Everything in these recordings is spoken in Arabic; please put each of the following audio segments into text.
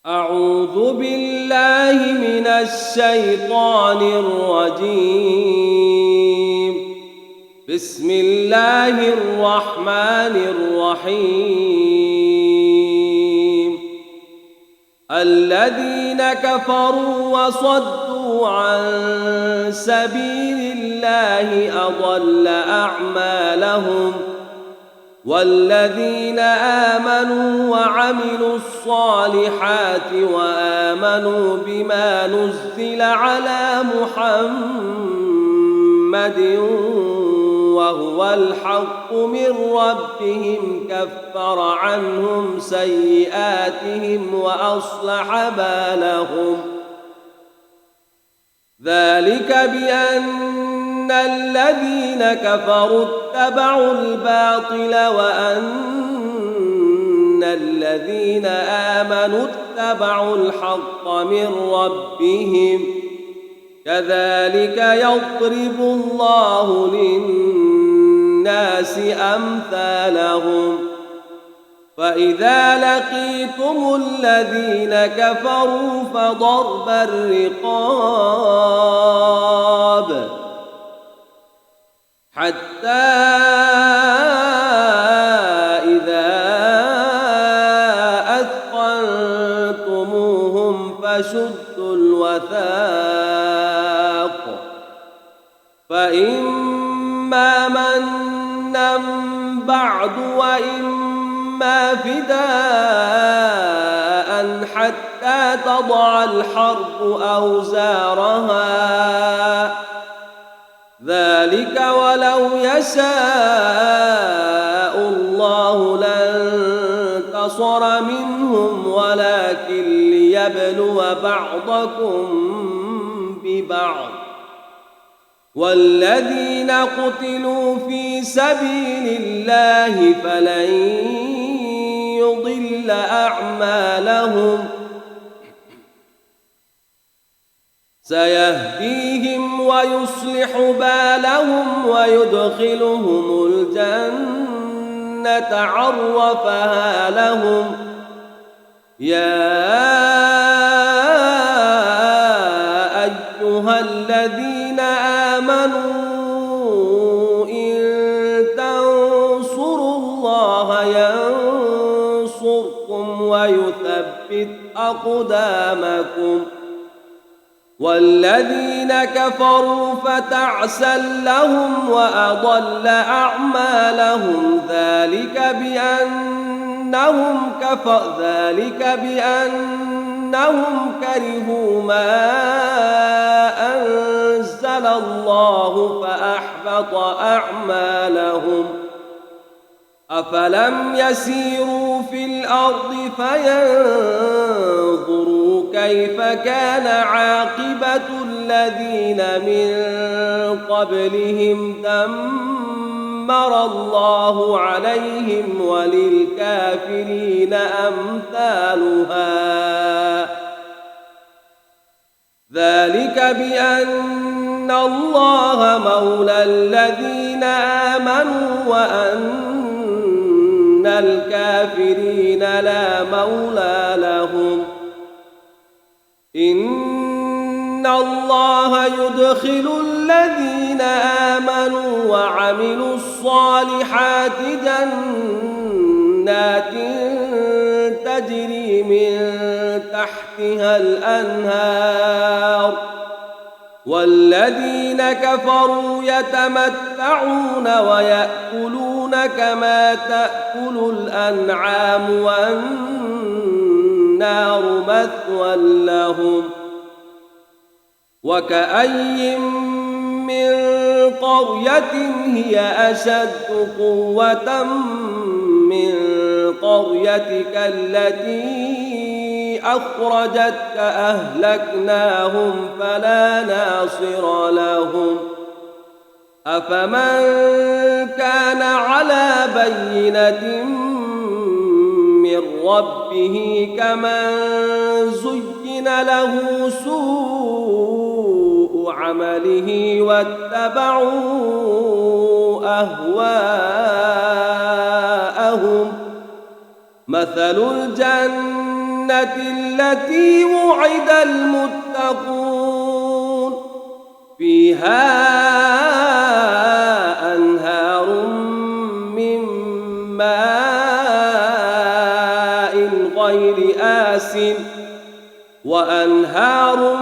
أعوذ بالله من الشيطان الرجيم. بسم الله الرحمن الرحيم. الذين كفروا وصدوا عن سبيل الله أضل أعمالهم، والذين آمنوا وعملوا الصالحات وآمنوا بما نزل على محمد وهو الحق من ربهم كفر عنهم سيئاتهم وأصلح بالهم. ذلك بأن الذين كفروا اتبعوا الباطل وأن الذين آمنوا اتبعوا الحق من ربهم، كذلك يضرب الله للناس أمثالهم. فإذا لقيتم الذين كفروا فضرب الرقاب حتى إذا أثخنتموهم فشدوا الوثاق، فإما منا بعد وإما فداء حتى تضع الحرب أوزارها، ذلك ولو يشاء الله لانتصر منهم ولكن ليبلو بعضكم ببعض. والذين قتلوا في سبيل الله فلن يضل أعمالهم، سيهديهم ويصلح بالهم ويدخلهم الجنة عرفها لهم. يا أيها الذين آمنوا إن تنصروا الله ينصركم ويثبت أقدامكم. والذين كفروا فتعسا لهم وأضل أعمالهم، ذلك بأنهم كرهوا ما أنزل الله فأحبط أعمالهم. أفلم يسيروا في الأرض فينظروا كيف كان عاقبة الذين من قبلهم دمر الله عليهم وللكافرين أمثالها. ذلك بأن الله مولى الذين آمنوا وأن الكافرين لا مولى لهم. إن الله يدخل الذين آمنوا وعملوا الصالحات جنات تجري من تحتها الأنهار، والذين كفروا يتمتعون ويأكلون كما تأكل الأنعام والنار مثوى لهم. وكأي من قرية هي أشد قوة من قريتك التي أخرجتك أهلكناهم فلا ناصر لهم. أفمن كان على بينة من ربه كمن زين له سوء عمله واتبعوا أهواءهم. مثل الجنة التي وعد المتقون فيها أنهار من ماء غير آسن وأنهار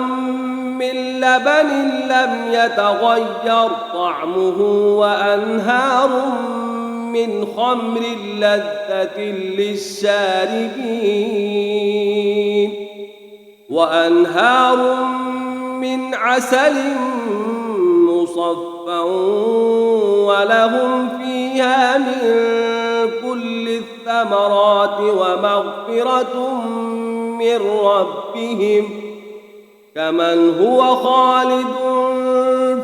من لبن لم يتغير طعمه وأنهار من خمر لذة للشاربين وأنهار من عسل مصفى ولهم فيها من كل الثمرات ومغفرة من ربهم كمن هو خالد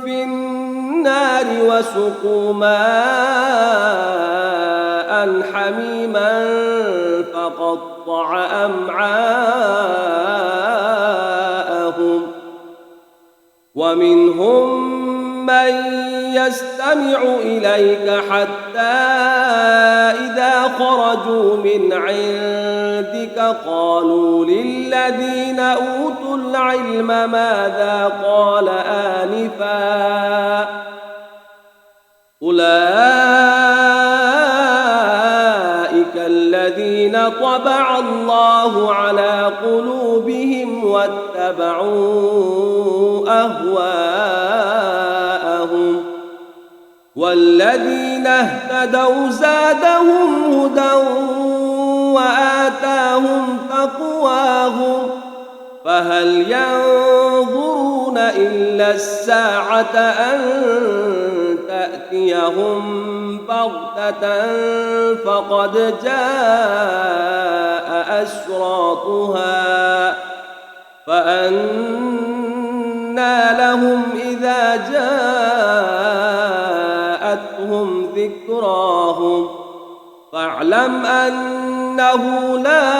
في النار وسقوا ماء حميما فقطع أمعاءهم ومنهم من يستمع إليك حتى إذا خرجوا من عندك قالوا للذين أوتوا العلم ماذا قال آنفا أولئك الذين طبع الله على قلوبهم واتبعوا أهواءهم والذين اهتدوا زادهم هدى وآتاهم تقواهم فهل ينظرون إلا الساعة أن تأتيهم بغتة فقد جاء أشراطها فأنى لهم إذا جاءتهم ذكراهم فاعلم أنه لا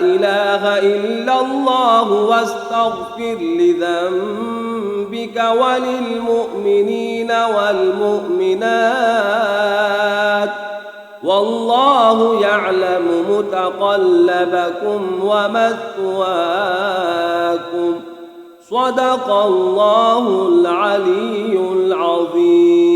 إله إلا الله واستغفر لذنبك وللمؤمنين والمؤمنات والله يعلم متقلبكم ومثواكم صدق الله العلي العظيم.